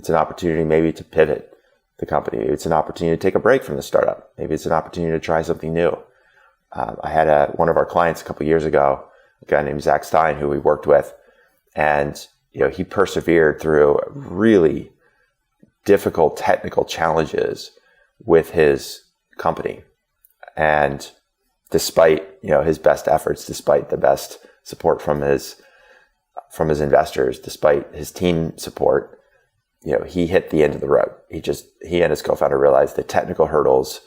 It's an opportunity maybe to pivot the company. Maybe it's an opportunity to take a break from the startup. Maybe it's an opportunity to try something new. I had one of our clients a couple of years ago, a guy named Zach Stein, who we worked with, and he persevered through really difficult technical challenges with his company. And despite his best efforts, despite the best support from his investors, despite his team support, he hit the end of the road. He and his co-founder realized the technical hurdles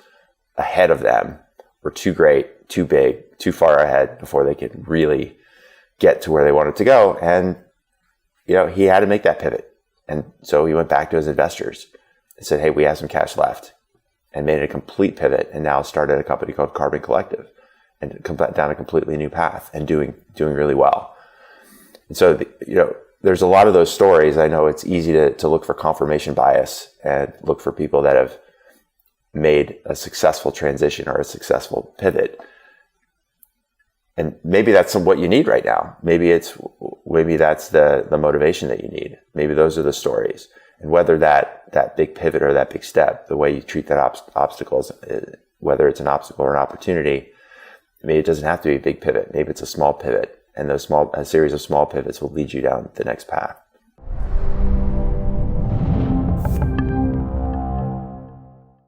ahead of them were too great, too big, too far ahead before they could really get to where they wanted to go. And he had to make that pivot. And so he went back to his investors and said, hey, we have some cash left, and made a complete pivot, and now started a company called Carbon Collective and down a completely new path and doing really well. And so, there's a lot of those stories. I know it's easy to look for confirmation bias and look for people that have made a successful transition or a successful pivot. And maybe that's what you need right now. Maybe that's the motivation that you need. Maybe those are the stories. And whether that big pivot or that big step, the way you treat that obstacles, whether it's an obstacle or an opportunity, maybe it doesn't have to be a big pivot. Maybe it's a small pivot, and a series of small pivots will lead you down the next path.